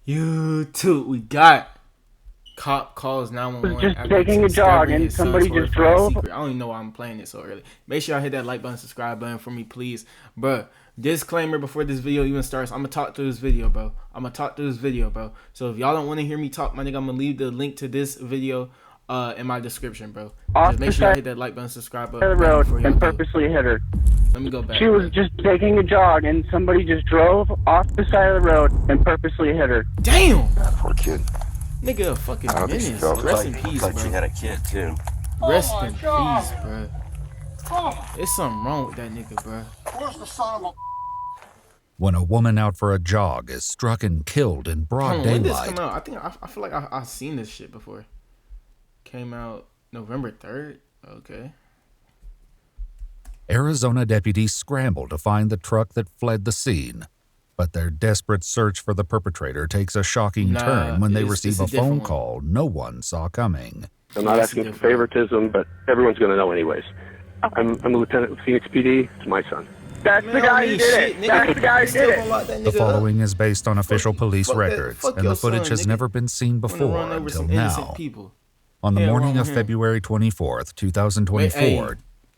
YouTube, we got cop calls Was 911 just after taking a jog discovering and his son's somebody just horrifying drove. secret. I don't even know why I'm playing it so early. Make sure y'all hit that like button, subscribe button for me, please. Bruh, disclaimer before this video even starts, I'm gonna talk through this video, bro. So if y'all don't want to hear me talk, my nigga, I'm gonna leave the link to this video in my description, bro. Off Just the make sure y'all side hit that like button, subscribe of button the road before y'all and do. purposely hit her. Let me go back. She was just taking a jog and somebody just drove off the side of the road and purposely hit her. Damn! Poor kid. Nigga, a fucking I don't think she menace. felt it. Rest in peace, Looks like she bro. had a kid too. Rest in peace, bro. There's something wrong with that nigga, bro. Where's the son of a... When a woman out for a jog is struck and killed in broad When did this daylight. come out? I feel like I've seen this shit before. Came out November 3rd. Okay. Arizona deputies scramble to find the truck that fled the scene, but their desperate search for the perpetrator takes a shocking turn when they receive a phone call no one saw coming. I'm not asking for favoritism, but everyone's going to know anyways. I'm a lieutenant with Phoenix PD. It's my son. That's the guy who did it. That's the guy who did it. The following is based on official police records, fuck and your the footage son, has nigga. never been seen Wanna before run over until some innocent now. people. On the Yeah, morning wrong of here. February 24th, 2024, Hey,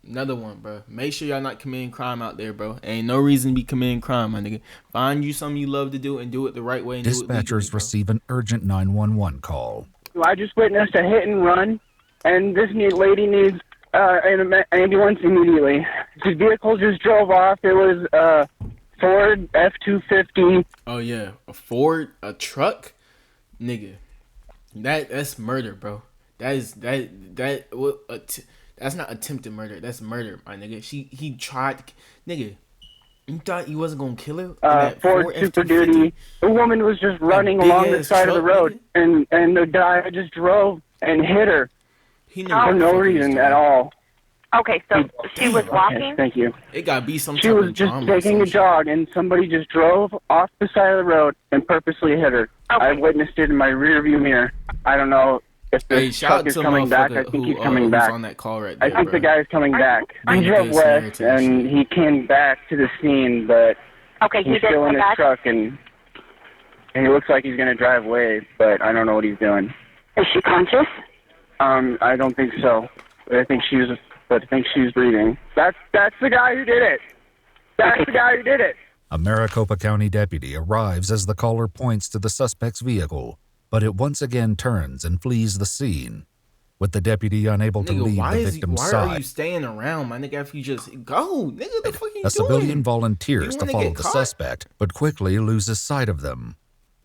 another one, bro. Make sure y'all not committing crime out there, bro. Ain't no reason to be committing crime, my nigga. Find you something you love to do and do it the right way. And do it legally, dispatchers bro. receive an urgent 911 call. I just witnessed a hit and run, and this lady needs an ambulance immediately. His vehicle just drove off. It was a Ford F-250. Oh yeah, a Ford, a truck, nigga. That's murder, bro. That's not attempted murder. That's murder, my nigga. He tried, nigga. You thought he wasn't gonna kill her? in that Ford Super Duty. The woman was just running along the side of the road, and the guy just drove and hit her for no reason at all. Okay, so she was walking? Okay, thank you. It gotta be some. She was just taking a jog, and somebody just drove off the side of the road and purposely hit her. Okay. I witnessed it in my rear view mirror. I don't know if the Hey, shout truck out is to coming back. I motherfucker think who, he's coming who's back. on that call right there, I think bro. the guy's coming back. He Being a drove good west, Samaritan and and shit. he came back to the scene, but Okay, he he's did still in come his back. truck, and he looks like he's going to drive away, but I don't know what he's doing. Is she conscious? I don't think so. I think she was breathing. That's the guy who did it. That's the guy who did it. A Maricopa County deputy arrives as the caller points to the suspect's vehicle, but it once again turns and flees the scene, with the deputy unable to Nigga, leave why the is victim's why side. are you staying around, my nigga? If you just go, nigga, the fuck you A doing? civilian volunteers You to wanna follow get the caught? suspect, but quickly loses sight of them.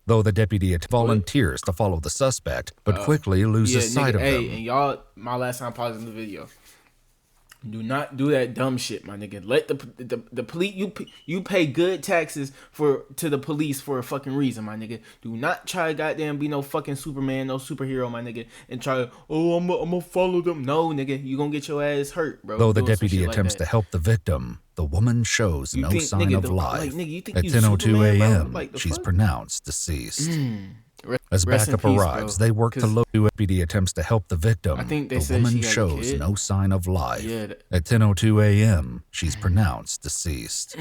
Though the deputy volunteers to follow the suspect, but quickly loses sight of hey, them. and y'all, my last time pausing the video. Do not do that dumb shit, my nigga. Let the police, you pay good taxes to the police for a fucking reason, my nigga. Do not try to goddamn be no fucking Superman, no superhero, my nigga, and try, I'm gonna follow them. No, nigga, you gonna get your ass hurt, bro. Though the doing some deputy shit like attempts that. to help the victim, the woman shows no think, sign nigga, of the- life. like, nigga, you think At you 10:02 Superman, bro? a.m., Like, the she's fuck? pronounced deceased. As Rest in backup peace, arrives, bro. they work to 'Cause locate. Deputy attempts to help the victim. I think they the said woman she had a shows kid. no sign of life. Yeah, At 10:02 a.m., she's pronounced deceased.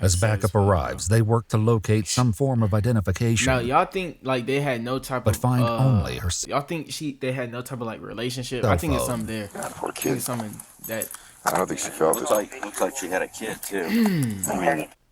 As backup satisfying, arrives, they work to locate some form of identification. Now, y'all think like they had no type But of find only her Y'all think they had no type of like relationship? cell I think it's phone. something there. Poor I think kid. it's something that. I don't think she felt Looks it. like she had a kid too.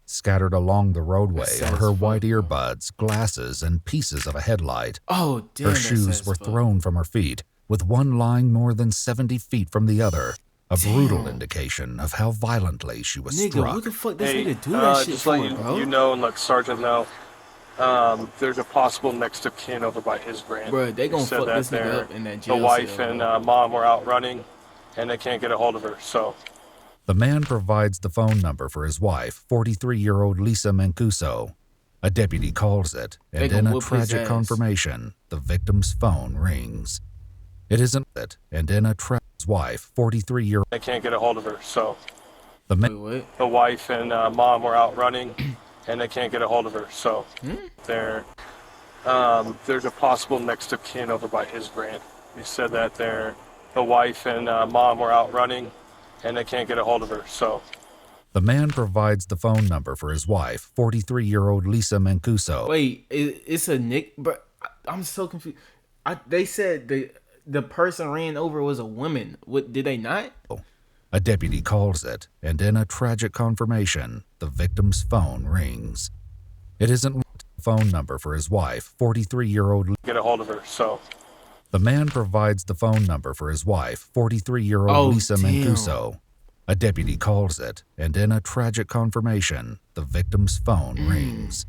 Scattered along the roadway Sad are as her fuck, white bro. earbuds, glasses, and pieces of a headlight. Oh damn! Her that's sad shoes as were fuck. thrown from her feet, with one lying more than 70 feet from the other. A brutal indication of how violently she was Nigga, struck. what the fuck does Hey, nigga do that shit just for, let bro? you know and let Sergeant know, there's a possible next of kin over by his brand. Bro, they gonna said fuck that this nigga up in that jail the wife cell, and bro. mom were out running, and they can't get a hold of her. So The man provides the phone number for his wife, 43-year-old Lisa Mancuso. A deputy calls it, They and gonna in a whoop his tragic ass. confirmation, the victim's phone rings. It isn't it, and in a his wife, 43-year-old. they can't get a hold of her. So The Wait, man what? the wife and mom were out running, and they can't get a hold of her. So there's a possible next of kin over by his brand. He said that the wife and mom were out running, and they can't get a hold of her. So The man provides the phone number for his wife, 43-year-old Lisa Mancuso. Wait, it's a Nick, but I'm so confused. They said the person ran over was a woman. What did they not? A deputy calls it, and in a tragic confirmation, the victim's phone rings. It isn't the phone number for his wife, 43-year-old. Get a hold of her. So The man provides the phone number for his wife, 43-year-old Lisa Mancuso. A deputy calls it, and in a tragic confirmation, the victim's phone rings.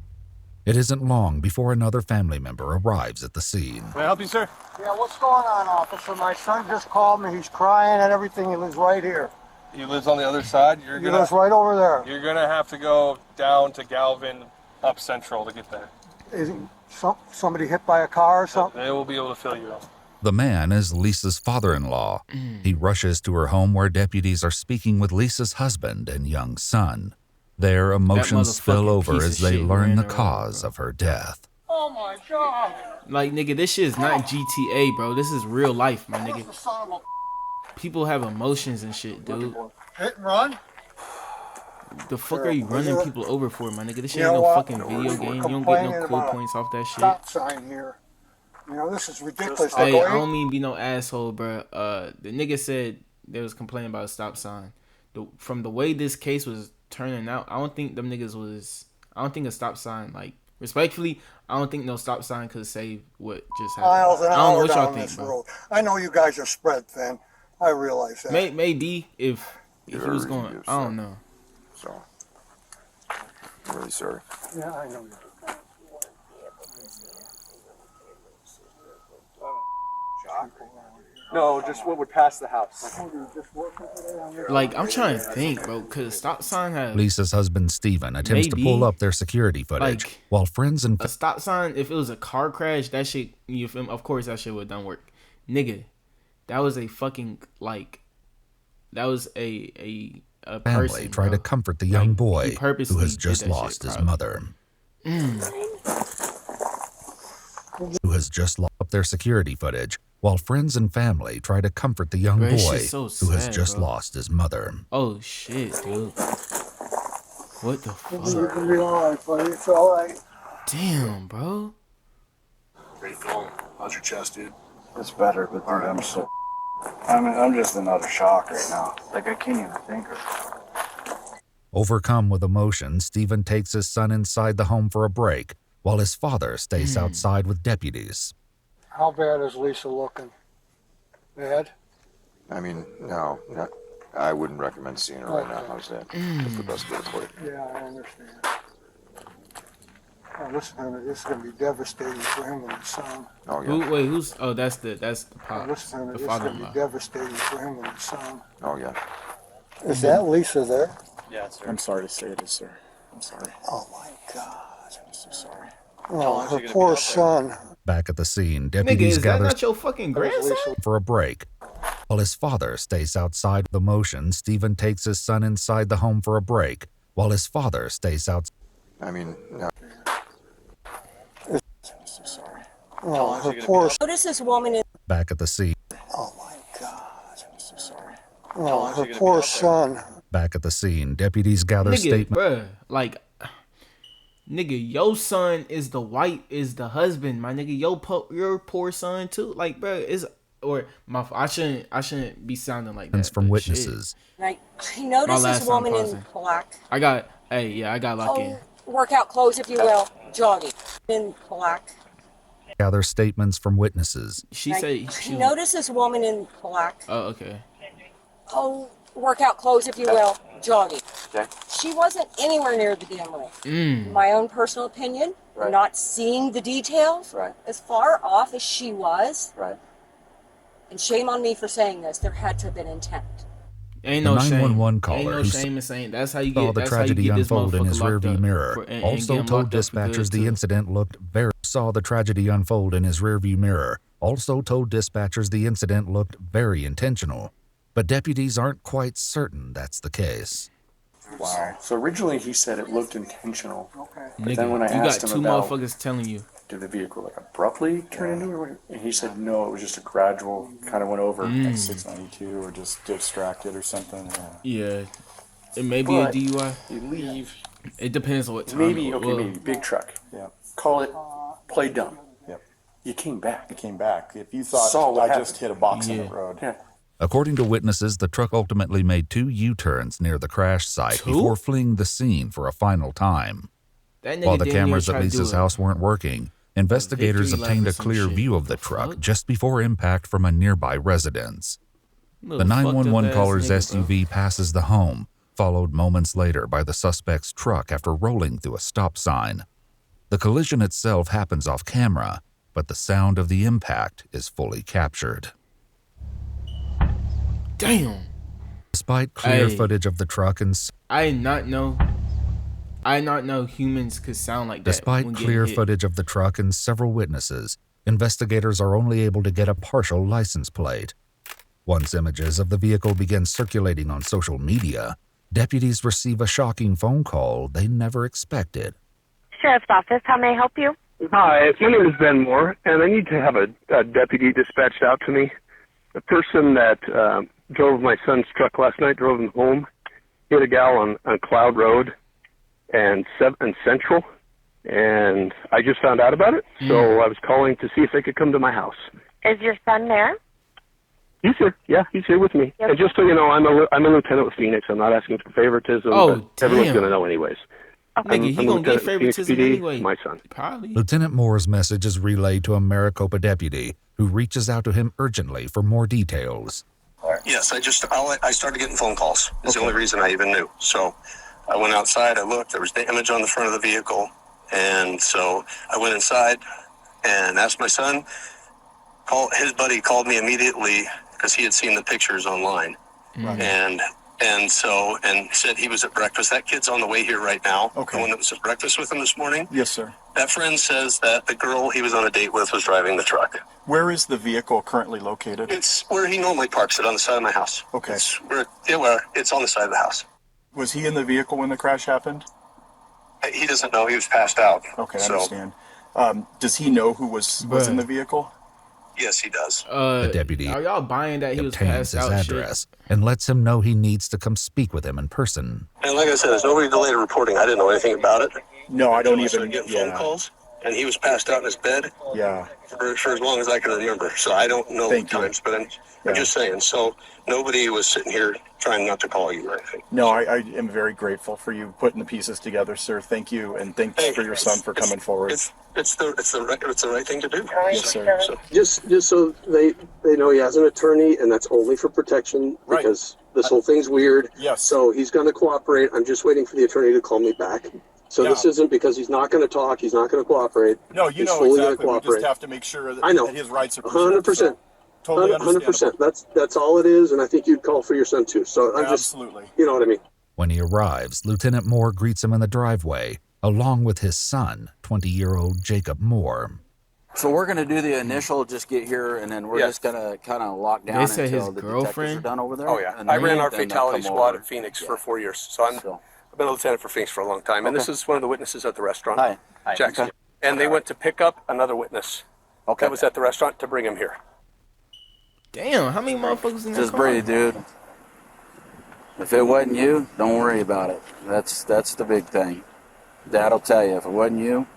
It isn't long before another family member arrives at the scene. can I help you, sir? Yeah, what's going on, officer? My son just called me. He's crying and everything. He lives right here. He lives on the other side. He lives right over there. You're gonna have to go down to Galvin, up Central to get there. Is somebody hit by a car or something? They will be able to fill you in. The man is Lisa's father-in-law. He rushes to her home where deputies are speaking with Lisa's husband and young son. Their emotions spill over as they learn the cause of her death. Oh my God! Like, nigga, this shit is not GTA, bro. This is real life, my nigga. People have emotions and shit, dude. Hit and run? The fuck are you running people over for, my nigga? This shit ain't no fucking video game. You don't get no cool points off that shit. Stop sign here. You know, this is ridiculous. Hey, I don't mean to be no asshole, bro. The nigga said they was complaining about a stop sign. From the way this case was turning out, I don't think them niggas was. I don't think a stop sign, like, respectfully, I don't think no stop sign could save what just happened. Miles an I don't know hour what y'all down think, this bro. road. I know you guys are spread thin. I realize that. Maybe if he was going, I don't know. So, I'm really sorry. Yeah, I know. No, just what would pass the house. Like, I'm trying to think, bro, because stop sign has Lisa's husband, Steven, attempts to pull up their security footage, like, while friends and a stop sign. If it was a car crash, that shit, you feel me? Of course that shit would done work, nigga. That was a fucking, like, that was a family person, try bro. to comfort the young Like, boy he purposely who has did just that lost shit, his probably. mother. Who has just locked up their security footage, while friends and family try to comfort the young Bro, that boy shit's so who has sad, just bro. lost his mother. Oh shit, dude. What the fuck? You're gonna be all right, buddy. It's all right. Damn, bro. Pretty cool. How's your chest, dude? It's better, but dude, I'm just in utter shock right now. Like, I can't even think of it. Overcome with emotion, Stephen takes his son inside the home for a break, while his father stays outside with deputies. How bad is Lisa looking? Bad? I mean, no, I wouldn't recommend seeing her right now. How's that? That's the best way to put it. Yeah, I understand. Oh, this is gonna be devastating for him and his son. Oh, yeah. Who's? Oh, that's the Oh, pops, this is the gonna be father-in-law. devastating for him and his son. Oh, yeah. Is that Lisa there? Yeah, sir. I'm sorry to say it is, sir. I'm sorry. Oh my God. I'm so sorry. Oh, her poor son. Back at the scene, Nigga, deputies is that gather not your fucking grandson? for a break. While his father stays outside with emotion, Stephen takes his son inside the home for a break, while his father stays outside. I mean, no. I'm so sorry. Oh, her poor son. Notice this woman in Back at the scene, Oh my God. I'm so sorry. Oh, her poor son. Back at the scene, deputies gather Nigga, statements bruh, like, nigga, your son is the husband, my nigga. Your poor son too, like, bruh, is or my I shouldn't be sounding like that. from but witnesses. I My notice last this time woman in pausing. black. I got lock in. Workout clothes, if you will, jogging in black. Gather statements from witnesses. She said she. Notice this woman in black. Oh, okay. Workout clothes, if you will, jogging. Okay. She wasn't anywhere near the damn ring. Mm. My own personal opinion, Right. not seeing the details, Right. as far off as she was, Right. and shame on me for saying this, there had to have been intent. Ain't The no shame. 911 Ain't caller no who shame in saying that's how you saw get. the That's how you tragedy get this unfold in his motherfucker locked rearview up mirror. and Also get him told locked up for good, dispatchers the too. incident looked very saw the tragedy unfold in his rearview mirror. Also told dispatchers the incident looked very intentional. But deputies aren't quite certain that's the case. Wow. So originally he said it looked intentional. Okay. Nigga, then when I you got asked him two about- motherfuckers telling you. Did the vehicle like abruptly turn into it? And he said no, it was just a gradual kind of went over. Mm. Like 692 or just distracted or something. Yeah. It may be a But DUI. You leave. It depends on what time. Maybe big truck. Yeah. Call it play dumb. Yep. You came back. It came back. If you thought Saw what I just hit a box in Yeah. the road. Yeah. According to witnesses, the truck ultimately made 2 U-turns near the crash site before fleeing the scene for a final time. That nigga While the damn near cameras at tried to do Lisa's it. house weren't working, investigators victory lap obtained or a some clear shit. view of the The truck fuck? just before impact from a nearby residence. Little The 911 fucked up ass caller's nigga, bro. SUV passes the home, followed moments later by the suspect's truck after rolling through a stop sign. The collision itself happens off camera, but the sound of the impact is fully captured. Damn. Despite clear Hey. footage of the truck and I did not know humans could sound like that. Despite when clear getting hit. footage of the truck and several witnesses, investigators are only able to get a partial license plate. Once images of the vehicle begin circulating on social media, deputies receive a shocking phone call they never expected. Sheriff's Office, how may I help you? Hi, my name is Ben Moore, and I need to have a deputy dispatched out to me. The person that drove my son's truck last night, drove him home, hit a gal on Cloud Road and Central, and I just found out about it, so I was calling to see if they could come to my house. Is your son there? He's here. Yeah, he's here with me. Yes, And just so you know, I'm a lieutenant with Phoenix. I'm not asking for favoritism, Oh, but everyone's damn. going to know anyways. Nigga, he I'm gonna get Lieutenant Phoenix favoritism PD, anyway. my son. Probably. Lieutenant Moore's message is relayed to a Maricopa deputy, who reaches out to him urgently for more details. Yes, I started getting phone calls. It's the only reason I even knew. So I went outside, I looked, there was damage on the front of the vehicle. And so I went inside and asked my son. His buddy called me immediately because he had seen the pictures online. Right. And said he was at breakfast. That kid's on the way here right now. Okay. The one that was at breakfast with him this morning. Yes, sir. That friend says that the girl he was on a date with was driving the truck. Where is the vehicle currently located? It's where he normally parks it, on the side of my house. Okay. It's on the side of the house. Was he in the vehicle when the crash happened? He doesn't know. He was passed out. Okay, I So, understand. Does he know who was in Bruh. the vehicle? yes, he does. The deputy Are y'all buying that he was obtains passed his out? address and lets him know he needs to come speak with him in person. And like I said, there's nobody delayed reporting. I didn't know anything about it. No, I don't Until I even. started getting phone calls, and he was passed out in his bed Yeah. for as long as I can remember. So I don't know Thank you. times, but I'm Yeah. just saying. So nobody was sitting here trying not to call you or anything. No, I am very grateful for you putting the pieces together, sir. Thank you, and thanks Hey, for your son for coming forward. It's the right thing to do. Yes, sir. So just so they know he has an attorney, and that's only for protection Right. because this whole thing's weird. Yes. So he's going to cooperate. I'm just waiting for the attorney to call me back. So Yeah. this isn't because he's not going to talk. He's not going to cooperate. No, you He's know fully exactly. gonna We just cooperate. have to make sure that, I know. that his rights are 100%. Totally 100%. That's all it is, and I think you'd call for your son too. So I'm just, Absolutely. you know what I mean. When he arrives, Lieutenant Moore greets him in the driveway, along with his son, 20-year-old Jacob Moore. So we're going to do the initial, just get here, and then we're just going to kind of lock down They said until his the girlfriend? detectives are done over there. Oh, yeah. And I ran our then they'll fatality come squad over. at Phoenix for 4 years. So I've been a lieutenant for Phoenix for a long time. And Okay. this is one of the witnesses at the restaurant. Hi. Jackson. Okay. And they went to pick up another witness that was at the restaurant to bring him here. Damn, how many motherfuckers in that Just car? breathe, dude. If it wasn't you, don't worry about it. That's the big thing. Dad'll tell you. If it wasn't you,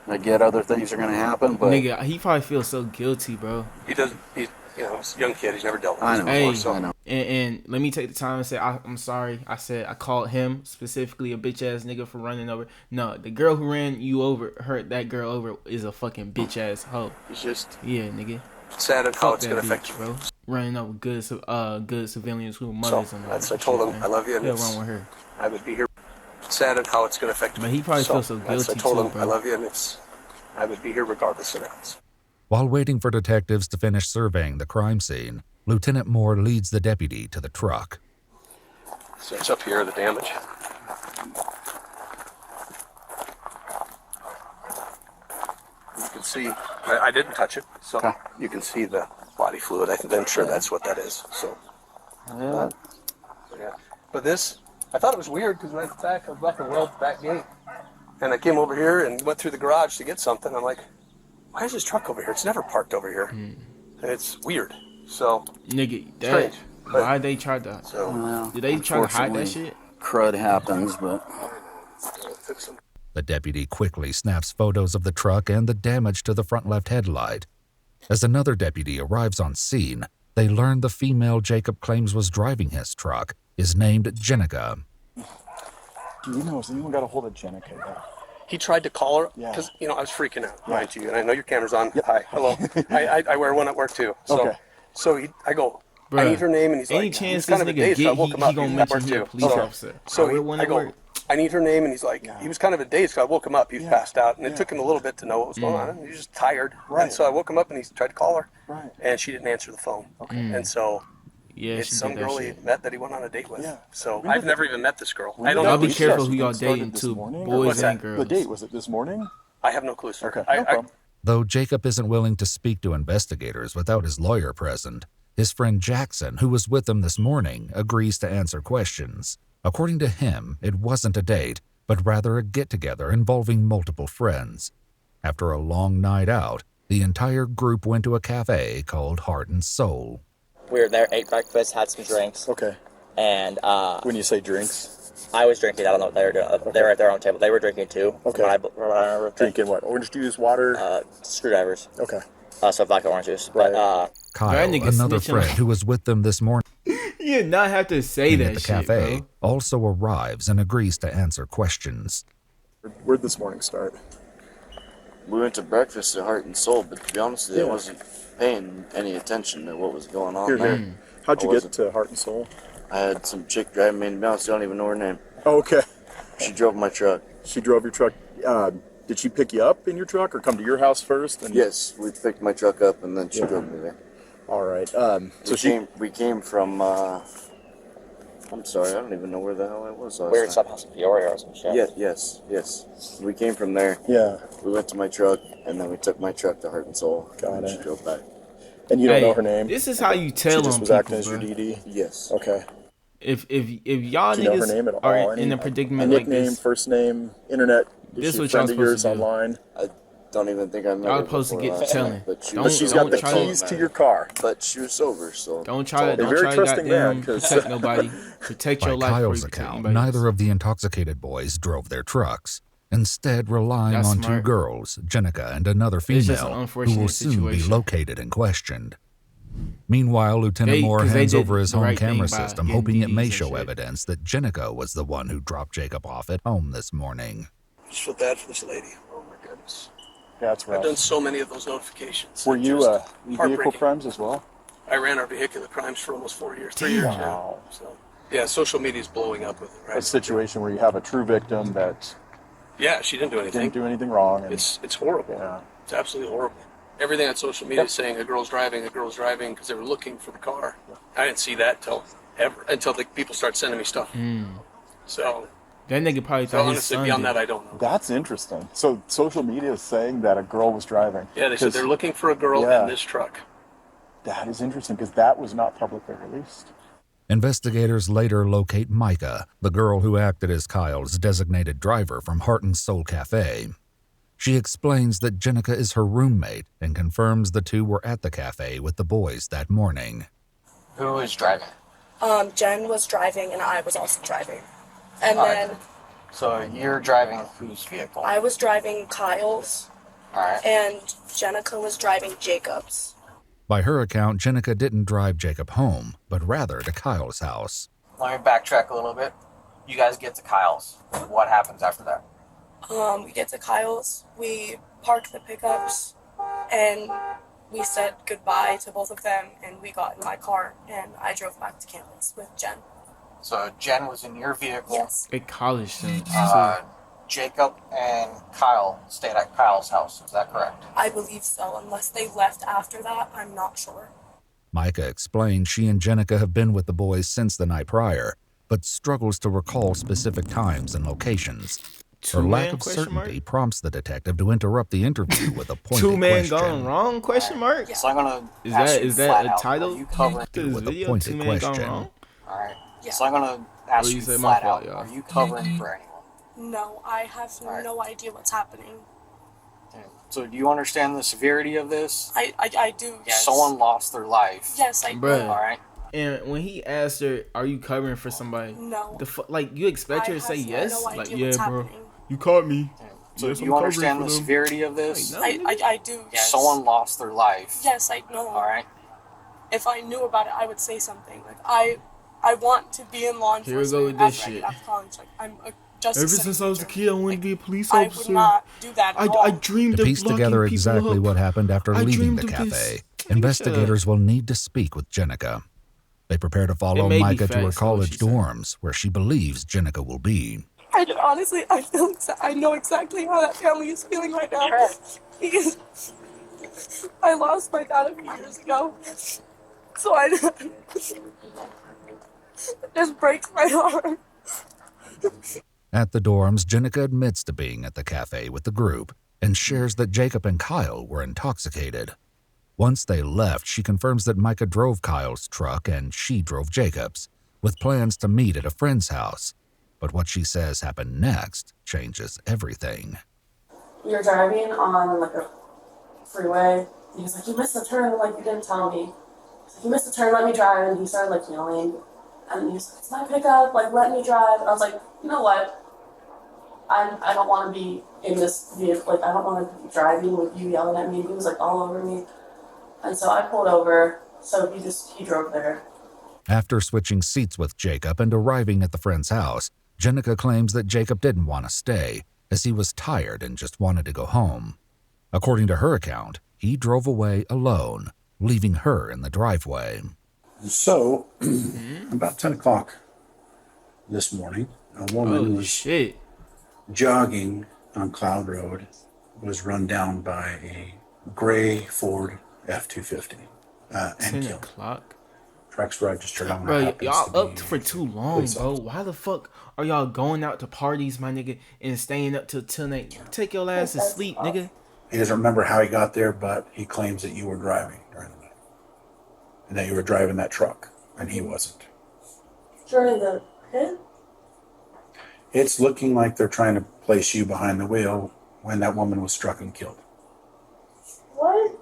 I get other things are going to happen, but Nigga, he probably feels so guilty, bro. He doesn't, he's a young kid. He's never dealt with I this know. before. Hey, So I know. And let me take the time and say I'm sorry. I said I called him specifically a bitch ass nigga for running over. No, the girl who ran you over, that girl over, is a fucking bitch ass hoe. it's just Yeah, nigga. sad at how Fuck it's that going to affect bitch, you. bro. Running over good civilians who So mothers and that's, all I told that him, shit, I love you. And man. it's, What's wrong with her? I would be here. Sad at how it's going to affect you. But he probably feels so that's- guilty I told too, him, bro. I love you, and I would be here regardless of that. While waiting for detectives to finish surveying the crime scene, Lieutenant Moore leads the deputy to the truck. So it's up here, the damage. You can see, I didn't touch it, so you can see the body fluid. I'm sure that's what that is. So, yeah. yeah. But this, I thought it was weird because right back, I was about to weld the back gate. And I came over here and went through the garage to get something. I'm like, why is this truck over here? It's never parked over here. And it's weird. So, Nigga, that, strange. But- why they tried to? So, Did they try to hide that unfortunately, shit? crud happens, but... The deputy quickly snaps photos of the truck and the damage to the front left headlight. As another deputy arrives on scene, they learn the female Jacob claims was driving his truck is named Jenica. Do you know, has anyone got a hold of Jenica yet? He tried to call her because, I was freaking out, mind you, and I know your camera's on. Yep. Hi, hello. I wear one at work too. So, okay. So I go, Bruh, I need her name, and he's like, chance he's kind of a dazed, so I woke him up. He gonna He's at work mention he a too. police officer. So I go, I need her name, and he's like, he was kind of a dazed, so I woke him up. He was passed out, and it took him a little bit to know what was going on. He was just tired, and so I woke him up, and he tried to call her, and she didn't answer the phone. Okay. And so it's some girl he met that he went on a date with. Yeah. So I've never even met this girl. I don't know. Y'all be careful who y'all dating too, boys and girls. The date, was it this morning? I have no clue, sir. Okay, no problem. Though Jacob isn't willing to speak to investigators without his lawyer present, his friend Jackson, who was with him this morning, agrees to answer questions. According to him, it wasn't a date, but rather a get-together involving multiple friends. After a long night out, the entire group went to a cafe called Heart and Soul. We were there, ate breakfast, had some drinks. Okay. And when you say drinks? I was drinking. I don't know what they were doing. Okay. They were at their own table. They were drinking too. Okay. I remember drinking what? Orange juice, water? Screwdrivers. Okay. So vodka, orange juice. Right. But, Kyle, another friend who was with them this morning, you did not have to say that at the cafe, also arrives and agrees to answer questions. Where'd this morning start? We went to breakfast at Heart and Soul, but to be honest with you, I wasn't paying any attention to what was going on there. How'd you get to Heart and Soul? I had some chick driving me, and to be honest, I don't even know her name. Oh, okay. She drove my truck. She drove your truck. Did she pick you up in your truck or come to your house first? And... Yes, we picked my truck up, and then she drove me there. All right. We came from, I'm sorry, I don't even know where the hell I was last we were at some house in Peoria or some shit. Yes. We came from there. Yeah. We went to my truck, and then we took my truck to Heart and Soul. Got it. She drove back. And you don't know her name? This is how you tell she on just was people, acting as your DD? Yes. Okay. If y'all Do you know her name at niggas all? are in a predicament a like nickname, this, first name, internet. This is what she a y'all friend of yours supposed to do. online? I don't even think I met her. Y'all supposed to get telling. But she's got the keys to your car. But she was sober, so don't try to goddamn protect nobody. Protect your life. By Kyle's account, neither of the intoxicated boys drove their trucks, instead relying on two girls, Jenica and another female, who will soon be located and questioned. Meanwhile, Lieutenant Moore hands over his home camera system, hoping it may show evidence that Jenica was the one who dropped Jacob off at home this morning. I just feel bad for this lady. Oh my goodness. That's right. I've done so many of those notifications. Were you vehicle crimes as well? I ran our vehicular crimes for almost 4 years, 3 years. Wow. So, yeah, social media is blowing up with it, right? A situation where you have a true victim that she didn't do anything. Didn't do anything wrong. And it's horrible. Yeah. It's absolutely horrible. Everything on social media is saying a girl's driving because they were looking for the car. I didn't see that until the people start sending me stuff. So that nigga probably thought his son beyond did. that, I don't know. That's interesting. So social media is saying that a girl was driving. Yeah, they said they're looking for a girl in this truck. That is interesting because that was not publicly released. Investigators later locate Micah, the girl who acted as Kyle's designated driver from Heart and Soul Cafe. She explains that Jenica is her roommate and confirms the two were at the cafe with the boys that morning. Who was driving? Jen was driving and I was also driving. And then... So you're driving whose vehicle? I was driving Kyle's. Alright. And Jenica was driving Jacob's. By her account, Jenica didn't drive Jacob home, but rather to Kyle's house. Let me backtrack a little bit. You guys get to Kyle's. What happens after that? We get to Kyle's, we park the pickups, and we said goodbye to both of them, and we got in my car, and I drove back to campus with Jen. So Jen was in your vehicle. Yes. A college student. Jacob and Kyle stayed at Kyle's house, is that correct? I believe so, unless they left after that, I'm not sure. Micah explains she and Jenica have been with the boys since the night prior, but struggles to recall specific times and locations. Her lack of certainty prompts the detective to interrupt the interview with a pointed Two-man question. gone wrong? Question mark? So I'm gonna is that a title to this video? With a pointed question. All right. Yeah. So I'm gonna ask you flat out. Are you covering for anyone? No, I have no idea what's happening. Okay. So do you understand the severity of this? I do. Yes. Someone lost their life. Yes, I do. All right. And when he asked her, "Are you covering for somebody?" No. Like you expect her to say yes? No Like, idea yeah, what's bro, happening. you caught me. So Yes, do I'm you covering understand for the them. severity of this? Like, no, I do, yes. Someone lost their life. Yes, I know. All right. If I knew about it, I would say something. Like, I want to be in law Here we enforcement go with this after I shit. get out of college. Like, I'm a justice Ever since I was a major. kid, I wanted to be a police I officer. would not do that at all. I dreamed To of piece locking together people exactly up. what happened after I leaving dreamed the of cafe, this. investigators will need to speak with Jenica. They prepare to follow may be Micah to her facts, though, college she said. dorms, where she believes Jenica will be. Honestly, I know exactly how that family is feeling right now. Because I lost my dad a few years ago. So it just breaks my heart. At the dorms, Jenica admits to being at the cafe with the group and shares that Jacob and Kyle were intoxicated. Once they left, she confirms that Micah drove Kyle's truck and she drove Jacob's, with plans to meet at a friend's house. But what she says happened next changes everything. We were driving on like a freeway. He was like, "You missed the turn, like you didn't tell me." Like, "You missed the turn, let me drive." And he started like yelling. And he was like, "It's my pickup, like let me drive." And I was like, "You know what? I don't want to be in this vehicle. Like I don't want to be driving with you yelling at me." He was like all over me. And so I pulled over. So he drove there. After switching seats with Jacob and arriving at the friend's house, Jenica claims that Jacob didn't want to stay, as he was tired and just wanted to go home. According to her account, he drove away alone, leaving her in the driveway. So, about 10 o'clock this morning, a woman was jogging on Cloud Road, was run down by a gray Ford F-250 and 10 killed. o'clock? Tracks registered on Bro, y'all up for too long, bro. Why the fuck are y'all going out to parties, my nigga, and staying up till 10 a.m.? Take your ass to sleep, nigga. He doesn't remember how he got there, but he claims that you were driving during the night. And that you were driving that truck, and he wasn't. During the hit? It's looking like they're trying to place you behind the wheel when that woman was struck and killed. What?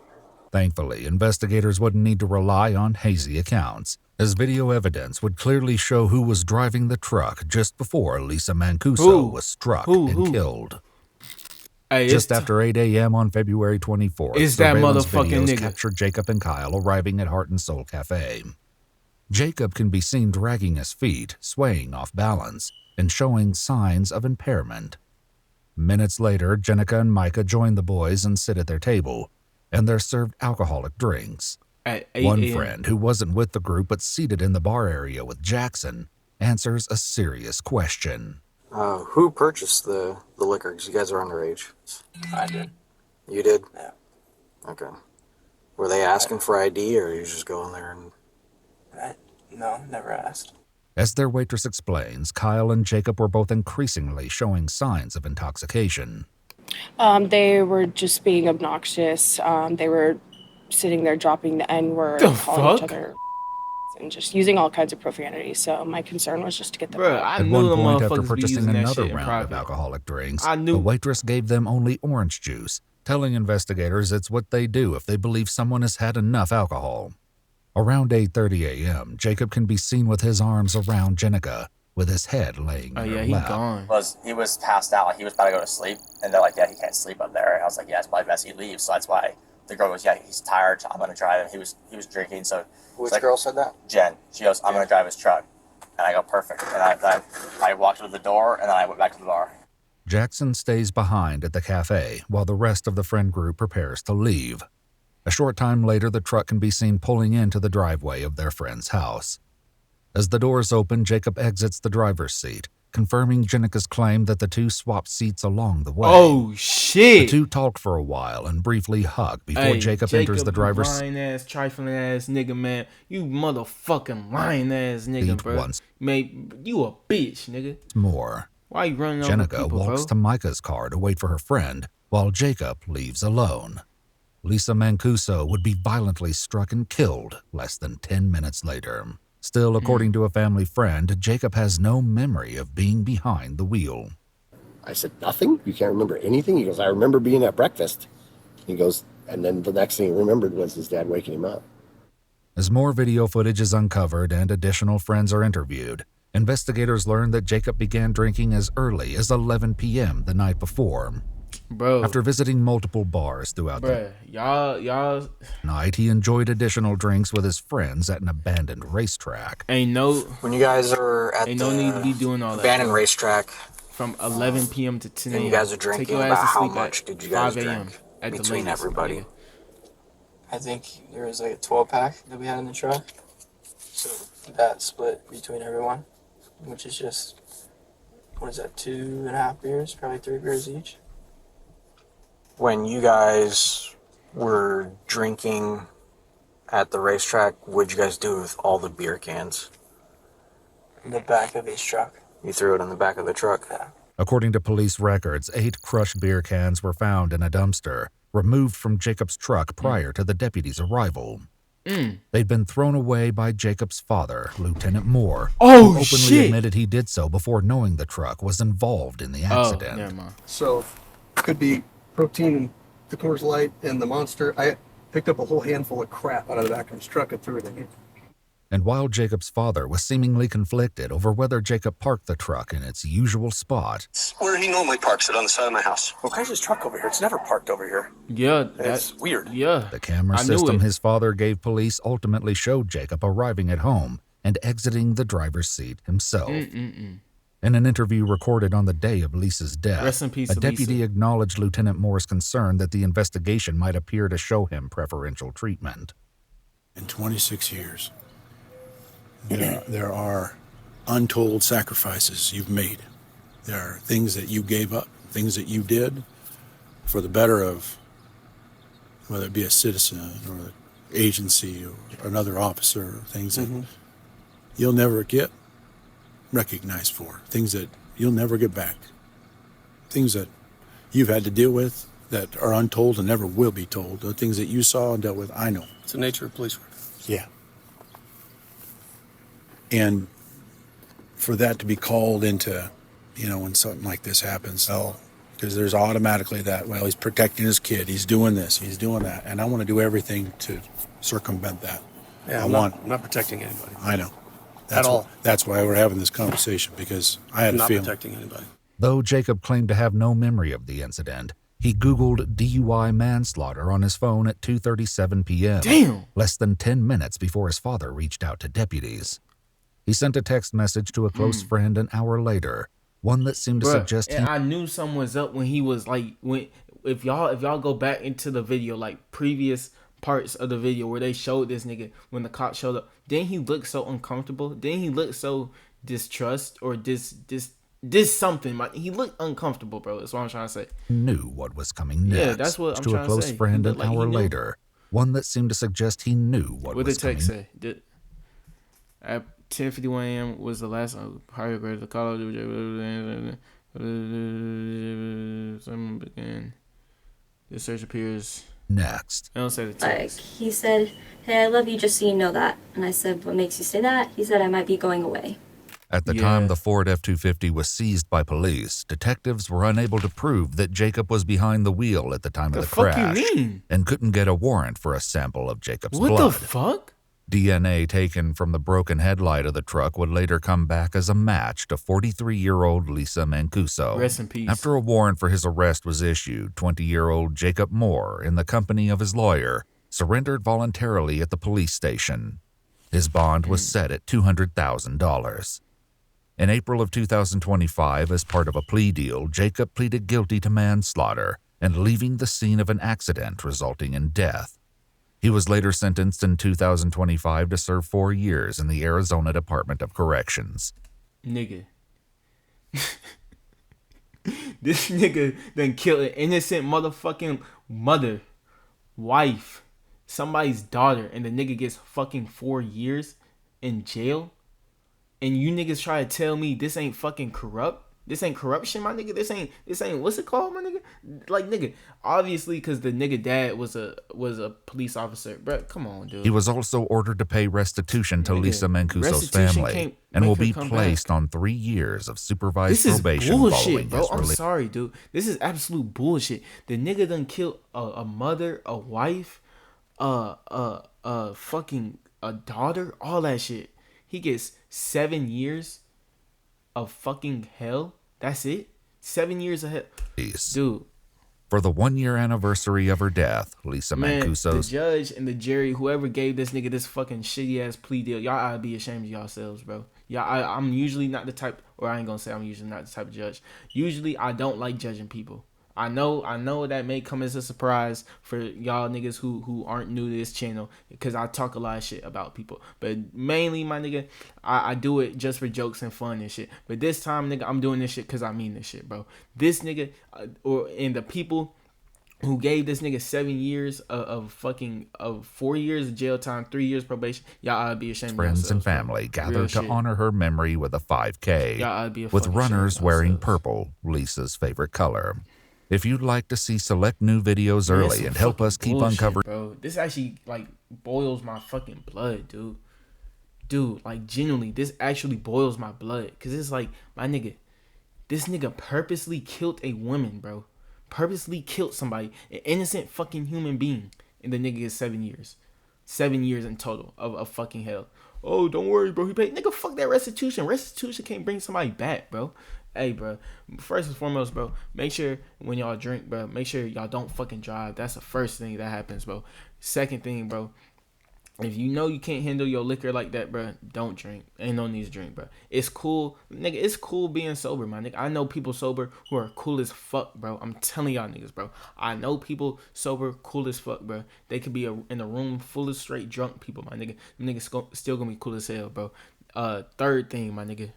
Thankfully, investigators wouldn't need to rely on hazy accounts, as video evidence would clearly show who was driving the truck just before Lisa Mancuso was struck and killed. Hey, just after 8 a.m. on February 24th, it's that surveillance motherfucking videos nigga. captured Jacob and Kyle arriving at Heart and Soul Cafe. Jacob can be seen dragging his feet, swaying off balance, and showing signs of impairment. Minutes later, Jenica and Micah join the boys and sit at their table, and they're served alcoholic drinks. At 8 One a.m. friend, who wasn't with the group but seated in the bar area with Jackson, answers a serious question. Who purchased the liquor? Because you guys are underage. I did. You did? Yeah. Okay. Were they asking for ID, or you just go in there and... No, never asked. As their waitress explains, Kyle and Jacob were both increasingly showing signs of intoxication. They were just being obnoxious. They were sitting there dropping the N-word, calling each other and just using all kinds of profanity. So my concern was just to get them out. At one point, after purchasing another round of alcoholic drinks, the waitress gave them only orange juice, telling investigators it's what they do if they believe someone has had enough alcohol. Around 8:30 a.m., Jacob can be seen with his arms around Jenica, with his head laying in her lap. He was passed out, like he was about to go to sleep, and they're like, "Yeah, he can't sleep up there." I was like, "Yeah, it's probably best he leaves." So that's why the girl goes, "Yeah, he's tired. So I'm gonna drive him." He was drinking, so Which girl said that? Jen. She goes, "I'm gonna drive his truck," and I go, "Perfect." And I walked to the door, and then I went back to the bar. Jackson stays behind at the cafe while the rest of the friend group prepares to leave. A short time later, the truck can be seen pulling into the driveway of their friend's house. As the doors open, Jacob exits the driver's seat, confirming Jenica's claim that the two swapped seats along the way. Oh, shit! The two talk for a while and briefly hug before Jacob enters the driver's seat. Lying-ass, trifling-ass nigga, man. You motherfucking lying-ass nigga, bro. Once Mate, you a bitch, nigga. more. Why you running over Jenica people, walks bro? to Micah's car to wait for her friend, while Jacob leaves alone. Lisa Mancuso would be violently struck and killed less than 10 minutes later. Still, according to a family friend, Jacob has no memory of being behind the wheel. I said, "Nothing? You can't remember anything?" He goes, "I remember being at breakfast." He goes, and then the next thing he remembered was his dad waking him up. As more video footage is uncovered and additional friends are interviewed, investigators learn that Jacob began drinking as early as 11 p.m. the night before. Bro. After visiting multiple bars throughout the y'all night, he enjoyed additional drinks with his friends at an abandoned racetrack. When you guys are at ain't the no need to be doing all that, abandoned bro. racetrack From 11 p.m. to 10 a.m. and you guys are Take drinking, your about ass to how sleep much at did you guys 5 a.m. drink at the between latest, everybody? I think there was like a 12-pack that we had in the truck. So that split between everyone, which is just, what is that, 2.5 beers? Probably 3 beers each. When you guys were drinking at the racetrack, what'd you guys do with all the beer cans? In the back of his truck. You threw it in the back of the truck? Yeah. According to police records, 8 crushed beer cans were found in a dumpster, removed from Jacob's truck prior to the deputies' arrival. They'd been thrown away by Jacob's father, Lieutenant Moore, who openly admitted he did so before knowing the truck was involved in the accident. So, could be protein, the Coors Light, and the Monster. I picked up a whole handful of crap out of the back of his truck and threw it in here. And while Jacob's father was seemingly conflicted over whether Jacob parked the truck in its usual spot, Where he normally parks it, on the side of my house. Well, why's his truck over here? It's never parked over here. Yeah, that's weird. Yeah. the camera system his father gave police ultimately showed Jacob arriving at home and exiting the driver's seat himself. In an interview recorded on the day of Lisa's death, Rest in peace, a deputy acknowledged Lieutenant Moore's concern that the investigation might appear to show him preferential treatment. In 26 years, there are untold sacrifices you've made. There are things that you gave up, things that you did for the better of, whether it be a citizen or an agency or another officer, or things that you'll never get recognized for, things that you'll never get back, things that you've had to deal with that are untold and never will be told, the things that you saw and dealt with. I know. It's the nature of police work. Yeah. And for that to be called into, when something like this happens, because there's automatically that, well, he's protecting his kid, he's doing this, he's doing that, and I want to do everything to circumvent that. Yeah, I'm not protecting anybody. I know. At all. That's why we're having this conversation, because I had I'm a not feeling. protecting anybody. Though Jacob claimed to have no memory of the incident, he Googled DUI manslaughter on his phone at 2:37 p.m. Damn! Less than 10 minutes before his father reached out to deputies. He sent a text message to a close friend an hour later, one that seemed to suggest and I knew something was up when he was like, if y'all go back into the video, like previous parts of the video where they showed this nigga when the cop showed up, then he looked so uncomfortable, then he looked so distrust or this something. He looked uncomfortable, bro. That's what I'm trying to say. Knew what was coming next. Yeah, that's what I'm to trying a close to say. friend an Like hour he knew. later, one that seemed to suggest he knew what What was did the text coming. say? At 10:51 a.m. was the last higher grade of the college. Some began. The search appears next. I don't say the Like, text. he said, "Hey, I love you, just so you know that." And I said, "What makes you say that?" He said, "I might be going away." At the time the Ford F-250 was seized by police, detectives were unable to prove that Jacob was behind the wheel at the time of the fuck crash you mean? and couldn't get a warrant for a sample of Jacob's What blood. the fuck? DNA taken from the broken headlight of the truck would later come back as a match to 43-year-old Lisa Mancuso. Rest in peace. After a warrant for his arrest was issued, 20-year-old Jacob Moore, in the company of his lawyer, surrendered voluntarily at the police station. His bond was set at $200,000. In April of 2025, as part of a plea deal, Jacob pleaded guilty to manslaughter and leaving the scene of an accident resulting in death. He was later sentenced in 2025 to serve 4 years in the Arizona Department of Corrections. Nigga. This nigga done killed an innocent motherfucking mother, wife, somebody's daughter, and the nigga gets fucking 4 years in jail? And you niggas try to tell me this ain't fucking corrupt? This ain't corruption, my nigga? This ain't what's it called, my nigga? Like, nigga, obviously because the nigga dad was a police officer. Bro, come on, dude. He was also ordered to pay restitution to Nigga, Lisa Mancuso's restitution family can't and make will her be come placed on 3 years of supervised This is probation bullshit, following bro. his I'm release. sorry, dude. This is absolute bullshit. The nigga done killed a mother, a wife, fucking a daughter, all that shit. He gets 7 years of fucking hell. That's it. 7 years of hell, dude. For the 1-year anniversary of her death, Lisa Mancuso's the judge and the jury, whoever gave this nigga this fucking shitty ass plea deal, y'all ought to be ashamed of yourselves, bro. I'm usually not the type, or I ain't gonna say I'm usually not the type of judge. Usually, I don't like judging people. I know that may come as a surprise for y'all niggas who aren't new to this channel, because I talk a lot of shit about people. But mainly, my nigga, I do it just for jokes and fun and shit. But this time, nigga, I'm doing this shit because I mean this shit, bro. This nigga, and the people who gave this nigga 7 years of 4 years of jail time, 3 years probation, y'all ought to be ashamed of friends and yourselves, family bro. gathered to honor her memory with a 5K, Y'all ought to be a with fucking runners shame of wearing yourselves. purple, Lisa's favorite color. If you'd like to see select new videos Man, early and help us keep bullshit, uncovering, bro. This actually like boils my fucking blood, dude. Dude, like genuinely, this actually boils my blood, cause it's like, my nigga, this nigga purposely killed a woman, bro. Purposely killed somebody, an innocent fucking human being, and the nigga gets 7 years. 7 years in total of fucking hell. Oh, don't worry, bro. He paid. Nigga, fuck that restitution. Restitution can't bring somebody back, bro. Hey, bro. First and foremost, bro, make sure when y'all drink, bro, make sure y'all don't fucking drive. That's the first thing that happens, bro. Second thing, bro, if you know you can't handle your liquor like that, bro, don't drink. Ain't no need to drink, bro. It's cool, nigga. It's cool being sober, my nigga. I know people sober who are cool as fuck, bro. I'm telling y'all niggas, bro. I know people sober cool as fuck, bro. They could be in a room full of straight drunk people, my nigga. Them niggas still gonna be cool as hell, bro. Third thing, my nigga.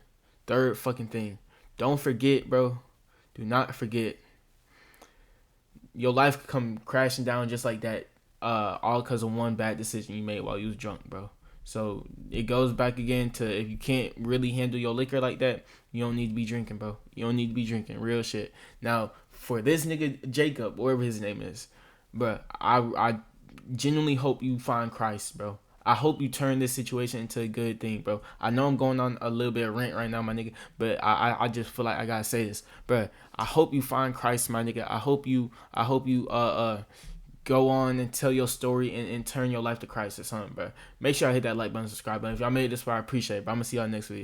Third fucking thing. Don't forget, bro. Do not forget. Your life could come crashing down just like that. All because of one bad decision you made while you was drunk, bro. So it goes back again to, if you can't really handle your liquor like that, you don't need to be drinking, bro. You don't need to be drinking. Real shit. Now, for this nigga Jacob, whatever his name is, bro, I genuinely hope you find Christ, bro. I hope you turn this situation into a good thing, bro. I know I'm going on a little bit of rant right now, my nigga, but I just feel like I gotta say this, bro. I hope you find Christ, my nigga. I hope you go on and tell your story and turn your life to Christ or something, bro. Make sure I hit that like button, subscribe button. If y'all made it this far, I appreciate it, bro. I'm gonna see y'all next video.